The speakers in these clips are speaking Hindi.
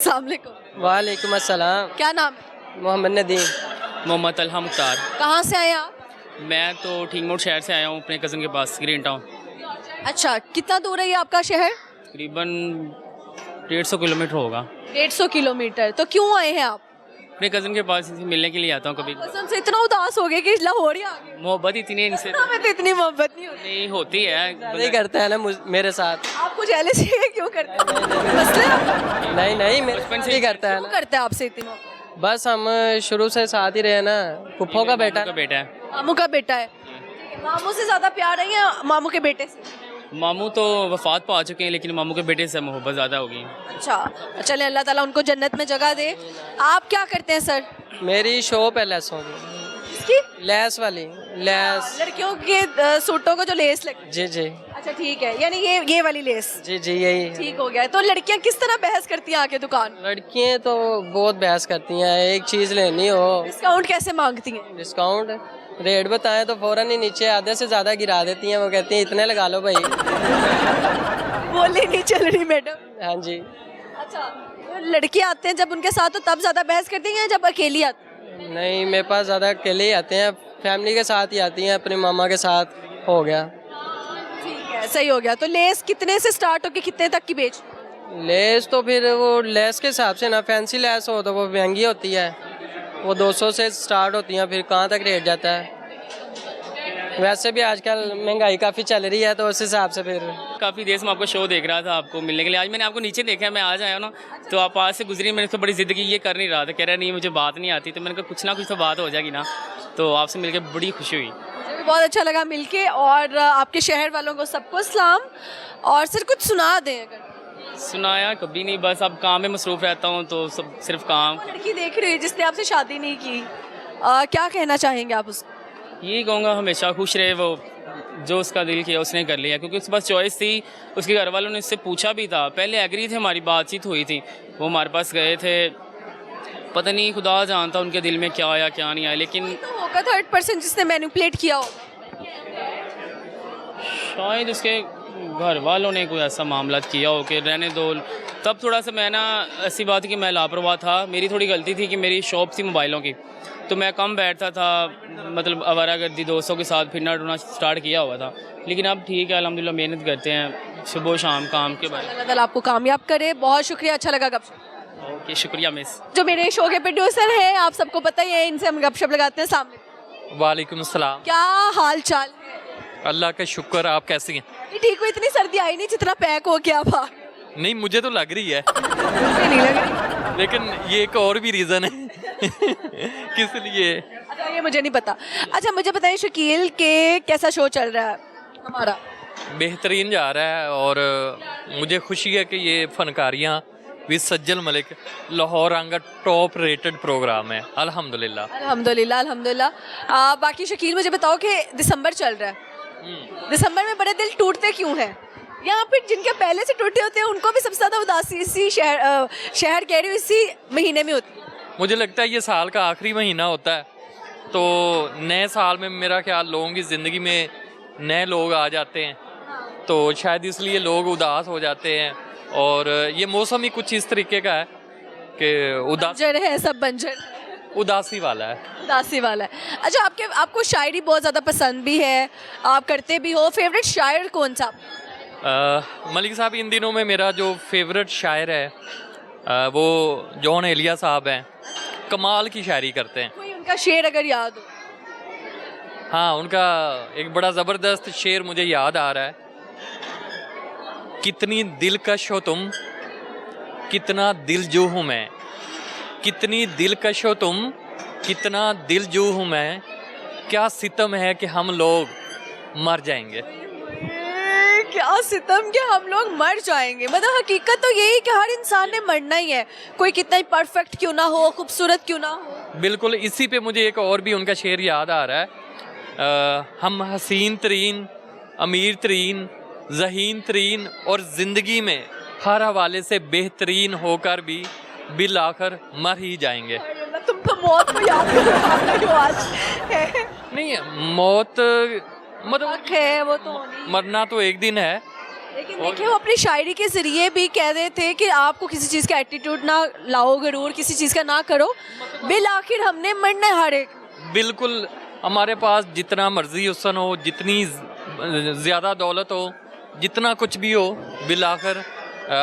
अस्सलामुअलैकुम। वालेकुम अस्सलाम। क्या नाम है? मोहम्मद नदीम। मोहम्मद तलहा मुख्तार। कहाँ से आए आप? मैं तो ठीक मोड शहर से आया हूँ अपने कज़न के पास ग्रीन टाउन। अच्छा, कितना दूर है ये आपका शहर? तकरीबन 150 किलोमीटर होगा। 150 किलोमीटर। तो क्यों आए हैं आप? अपने कज़न के पास इसे मिलने के लिए आता हूँ कभी। कसम से इतना उदास हो गए कि लाहौर ही आ गए। मोहब्बत इतनी है इनसे हमें तो इतनी मोहब्बत नहीं होती। नहीं होती है। नहीं करता है ना मेरे साथ। आपको जेलसी है? क्यों करते हैं? मसले आपका? नहीं नहीं मेरे बचपन साथ से नहीं करता है क्यों ना। करते हैं आपसे इतनी मोहब्बत? बस हम शुरू से साथ ही रहे ना। फुफ्फो का बेटा का बेटा है। मामू का बेटा है। मामू से ज्यादा प्यार है या मामू के बेटे से? मामू तो वफात पा चुके हैं लेकिन मामू के बेटे से मोहब्बत ज़्यादा होगी। अच्छा, चले अल्लाह ताला उनको जन्नत में जगह दे। आप क्या करते हैं सर? मेरी शॉप है लेसों की। इसकी लेस वाली लेस। लड़कियों के सूटों को जो लेस लगती जी जी है। अच्छा ठीक है, यानी ये वाली लेस। जी जी यही है। ठीक हो गया। तो लड़कियां किस तरह बहस करती हैं आके दुकान? लड़कियां तो बहुत बहस करती हैं। एक चीज़ लेनी हो डिस्काउंट कैसे मांगती हैं? डिस्काउंट रेट बताएं तो फौरन ही नीचे आधे से ज़्यादा गिरा देती हैं। वो कहती हैं इतने लगा लो भाई। बोली नहीं चल रही मैडम। हाँ जी। अच्छा, तो लड़के आते हैं जब उनके साथ तो तब ज्यादा बहस करती हैं या जब अकेली आती हैं? नहीं मेरे पास ज़्यादा अकेले ही आते हैं। फैमिली के साथ ही आती हैं। अपने मामा के साथ हो गया। ठीक है, सही हो गया। तो लेस कितने से स्टार्ट होके कितने तक की बेच? लेस तो फिर वो लेस के हिसाब से ना। फैंसी लेस हो तो वो महंगी होती है। वो 200 से स्टार्ट होती हैं। फिर कहाँ तक रेट जाता है। वैसे भी आजकल महंगाई काफ़ी चल रही है तो उस हिसाब से फिर काफ़ी देर से मैं आपको शो देख रहा था आपको मिलने के लिए। आज मैंने आपको नीचे देखा, मैं आज आया ना तो आप पास से गुजरी। मैंने तो बड़ी जिद की, ये कर नहीं रहा था। कह रहा नहीं मुझे बात नहीं आती। तो मैंने कहा कुछ ना कुछ तो बात हो जाएगी ना। तो आपसे मिलकर बड़ी खुशी हुई। मुझे भी बहुत अच्छा लगा मिलके। और आपके शहर वालों को सबको सलाम। और सर कुछ सुना दें अगर। सुनाया कभी नहीं, बस अब काम में मसरूफ़ रहता हूँ तो सब सिर्फ काम। वो लड़की देख रही है जिसने आपसे शादी नहीं की, क्या कहना चाहेंगे आप उसको? यही कहूँगा हमेशा खुश रहे। वो जो उसका दिल किया उसने कर लिया, क्योंकि उसके पास चॉइस थी। उसके घर वालों ने उससे पूछा भी था, पहले एग्री थे, हमारी बातचीत हुई थी। वो हमारे पास गए थे, पता नहीं खुदा जानता उनके दिल में क्या आया क्या नहीं आया। लेकिन तो होगा थर्ड पर्सन जिसने मैनिपुलेट किया हो। शायद उसके घर वालों ने कोई ऐसा मामला किया हो कि रहने दो। तब थोड़ा सा मैं ना, ऐसी बात है कि मैं लापरवाह था। मेरी थोड़ी गलती थी कि मेरी शॉप थी मोबाइलों की, तो मैं कम बैठता था। मतलब आवारागर्दी दोस्तों के साथ फिरना ढूंढना स्टार्ट किया हुआ था। लेकिन अब ठीक है, अल्हम्दुलिल्लाह मेहनत करते हैं सुबह शाम काम के बारे अल्लाह ताला आपको कामयाब करे। बहुत शुक्रिया, अच्छा लगा गपशप। में। ओके, शुक्रिया मिस। जो मेरे शो के प्रोड्यूसर हैं, आप सबको पता ही है, इनसे हम गपशप लगाते हैं। सामने वालेकुम अस्सलाम। क्या हाल चाल है? अल्लाह का शुक्र। आप कैसी हैं? ये ठीक हो? इतनी सर्दी आई नहीं जितना पैक हो गया था। नहीं मुझे तो लग रही है मुझे नहीं लग रही। लेकिन ये एक और भी रीज़न है किस लिए। अच्छा, ये मुझे नहीं पता। अच्छा मुझे बताइए शकील के कैसा शो चल रहा है हमारा? बेहतरीन जा रहा है और मुझे खुशी है कि ये फनकारियाँ विद सज्जल मलिक लाहौर आंगा टॉप रेटेड प्रोग्राम है। अल्हम्दुलिल्लाह अल्हम्दुलिल्लाह अल्हम्दुलिल्लाह। बाकी शकील मुझे बताओ कि दिसंबर चल रहा है, दिसंबर में बड़े दिल टूटते क्यों हैं? यहाँ पे जिनके पहले से टूटे होते हैं उनको भी सबसे ज़्यादा उदासी इसी शहर कह रही हूँ इसी महीने में होती है। मुझे लगता है ये साल का आखिरी महीना होता है, तो नए साल में मेरा ख्याल लोगों की ज़िंदगी में नए लोग आ जाते हैं, तो शायद इसलिए लोग उदास हो जाते हैं। और ये मौसम ही कुछ इस तरीके का है कि बंजर है, सब बंजर, उदासी वाला है। उदासी वाला है। अच्छा आपको शायरी बहुत ज़्यादा पसंद भी है, आप करते भी हो। फेवरेट शायर कौन सा? मलिक साहब इन दिनों में मेरा जो फेवरेट शायर है वो जॉन एलिया साहब हैं। कमाल की शायरी करते हैं। कोई उनका शेर अगर याद हो? हाँ, उनका एक बड़ा ज़बरदस्त शेर मुझे याद आ रहा है। कितनी दिलकश हो तुम, कितना दिलजू हूँ मैं, कितनी दिलकश हो तुम, कितना दिलजू हूँ मैं, क्या सितम है कि हम लोग मर जाएंगे। क्या सितम के हम लोग मर जाएंगे। मतलब हकीकत तो यही कि हर इंसान ने मरना ही है, कोई कितना ही परफेक्ट क्यों ना हो, खूबसूरत क्यों ना हो। बिल्कुल, इसी पे मुझे एक और भी उनका शेर याद आ रहा है। हम हसीन तरीन, अमीर तरीन, ज़हीन तरीन और ज़िंदगी में हर हवाले से बेहतरीन होकर भी बिल आखिर मर ही जाएंगे। तुम तो मौत को याद कर हो आज। नहीं, मौत मतलब है वो तो होनी। मरना तो एक दिन है, लेकिन देखिए वो अपनी शायरी के जरिए भी कह रहे थे कि आपको किसी चीज़ का एटीट्यूड ना लाओ, गरूर किसी चीज़ का ना करो, बिल आखिर हमने मरना है हर एक। बिल्कुल, हमारे पास जितना मर्जी हुस्न हो, जितनी ज़्यादा दौलत हो, जितना कुछ भी हो, बिल आखिर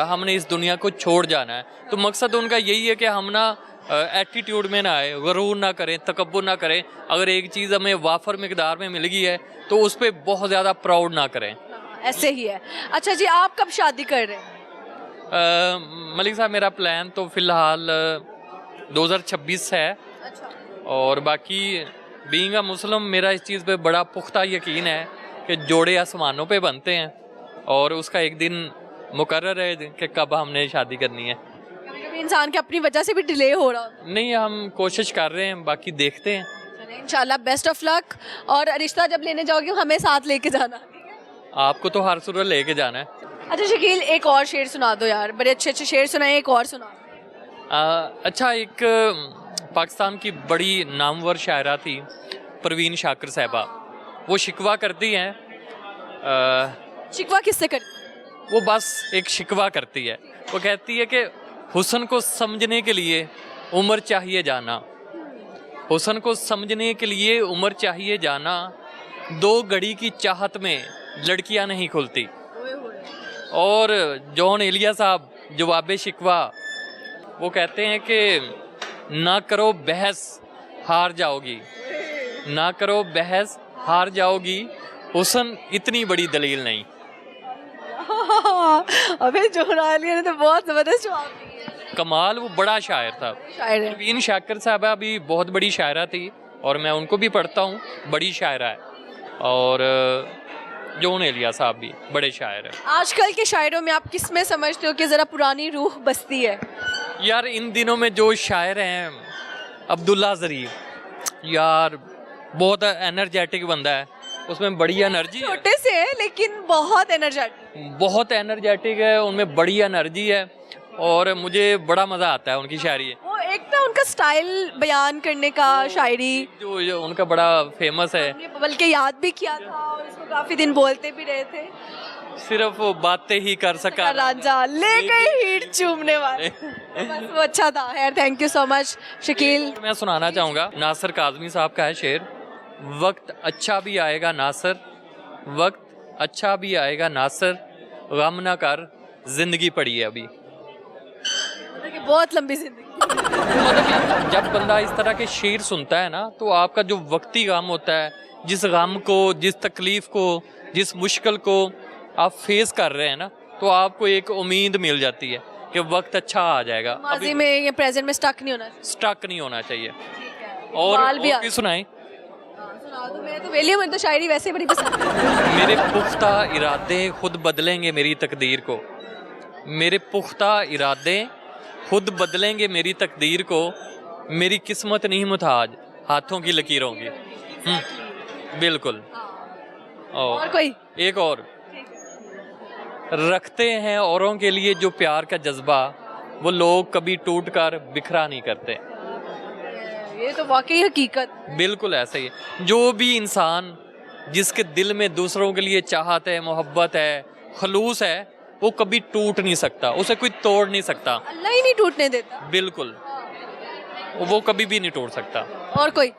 हमने इस दुनिया को छोड़ जाना है। तो मकसद उनका यही है कि हम ना एटीट्यूड में ना आए, गरूर ना करें, तकब्बुर ना करें। अगर एक चीज़ हमें वाफर मिकदार में मिल गई है तो उस पर बहुत ज़्यादा प्राउड ना करें। ऐसे ही है। अच्छा जी, आप कब शादी कर रहे हैं? मलिक साहब, मेरा प्लान तो फ़िलहाल 2026 है। अच्छा। और बाकी बीइंग अ मुस्लिम मेरा इस चीज़ पे बड़ा पुख्ता यकीन है कि जोड़े आसमानों पे बनते हैं और उसका एक दिन मुकर्रर है कि कब हमने शादी करनी है। कभी इंसान के अपनी वजह से भी डिले हो रहा होता नहीं, हम कोशिश कर रहे हैं, बाकी देखते हैं। है। इंशाल्लाह बेस्ट ऑफ लक। और रिश्ता जब लेने जाओगे हमें साथ लेके जाना। आपको तो हर सूरत लेके जाना है। अच्छा शकील, एक और शेर सुना दो यार, बड़े अच्छे अच्छे शेर सुनाए, एक और सुना। अच्छा, एक पाकिस्तान की बड़ी नामवर शायरा थी परवीन शाकिर साहिबा, वो शिकवा करती हैं। शिकवा किससे कर? वो बस एक शिकवा करती है। वो कहती है कि हुस्न को समझने के लिए उम्र चाहिए जाना, हुस्न को समझने के लिए उम्र चाहिए जाना, 2 घड़ी की चाहत में लड़कियां नहीं खुलती। और जॉन एलिया साहब जवाब शिकवा वो कहते हैं कि ना करो बहस हार जाओगी, ना करो बहस हार जाओगी, हुस्न इतनी बड़ी दलील नहीं। अबे जोनालिया ने तो बहुत जबरदस्त जवाब दिया। कमाल, वो बड़ा शायर था। शायर है। परवीन शाकिर साहबा भी बहुत बड़ी शायरा थी और मैं उनको भी पढ़ता हूँ, बड़ी शायरा है। और जॉन एलिया साहब भी बड़े शायर हैं। आजकल के शायरों में आप किस में समझते हो कि ज़रा पुरानी रूह बसती है? यार इन दिनों में जो शायर हैं, अब्दुल्ला ज़रीफ, यार बहुत एनर्जेटिक बंदा है, उसमें बड़ी एनर्जी है। छोटे से है लेकिन बहुत एनर्जेटिक। बहुत एनर्जेटिक है, उनमें बड़ी एनर्जी है और मुझे बड़ा मज़ा आता है उनकी शायरी। वो एक ना उनका स्टाइल बयान करने का, शायरी जो उनका बड़ा फेमस है। हमने बल्कि याद भी किया था और उसको काफ़ी दिन बोलते भी रहे थे। सिर्फ वो बातें ही कर सका रांझा ले गए हीट चूमने वाले। बस वो अच्छा था। यार thank you so much Shakeel. मैं सुनाना चाहूँगा, नासिर काज़मी साहब का है शेर। वक्त अच्छा भी आएगा नासिर, वक्त अच्छा भी आएगा नासिर, गम ना कर जिंदगी पड़ी है अभी। बहुत लंबी जिंदगी। मतलब जब बंदा इस तरह के शेर सुनता है ना, तो आपका जो वक्ती गम होता है, जिस गम को, जिस तकलीफ को, जिस मुश्किल को आप फेस कर रहे हैं ना, तो आपको एक उम्मीद मिल जाती है कि वक्त अच्छा आ जाएगा। माजी में या प्रेजेंट में स्टक नहीं होना। स्टक नहीं होना चाहिए। बाल भी और सुनाएं। सुना दो, मैं तो वेली हूं, मुझे तो शायरी वैसे बड़ी पसंद है। मेरे पुख्ता इरादे खुद बदलेंगे मेरी तकदीर को, मेरे पुख्ता इरादे खुद बदलेंगे मेरी तकदीर को, मेरी किस्मत नहीं मुताज हाथों की लकीरों की। बिल्कुल। और कोई एक और, रखते हैं औरों के लिए जो प्यार का जज्बा, वो लोग कभी टूट कर बिखरा नहीं करते। ये तो वाकई हकीकत। बिल्कुल ऐसे ही है। जो भी इंसान जिसके दिल में दूसरों के लिए चाहत है, मोहब्बत है, खलूस है, वो कभी टूट नहीं सकता, उसे कोई तोड़ नहीं सकता। अल्लाह ही नहीं टूटने देता। बिल्कुल, वो कभी भी नहीं टूट सकता। और कोई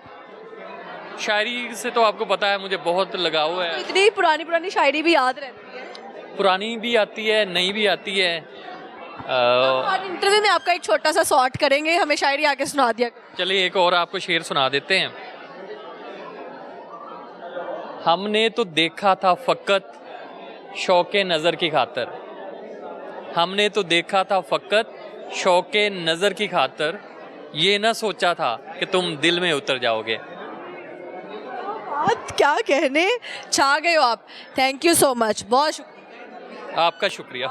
शायरी से तो आपको पता है मुझे बहुत लगाव है। तो इतनी पुरानी पुरानी शायरी भी याद रहती है। पुरानी भी आती है, नई भी आती है। और इंटरव्यू में आपका एक छोटा सा शॉर्ट करेंगे, हमें शायरी आके सुना दिया। चलिए एक और आपको शेर सुना देते हैं। हमने तो देखा था फकत शौके नज़र की खातर, हमने तो देखा था फकत शौके नज़र की खातर, ये ना सोचा था कि तुम दिल में उतर जाओगे। बात क्या कहने, छा गए हो आप। थैंक यू सो मच, बहुत शुक्रिया। आपका शुक्रिया।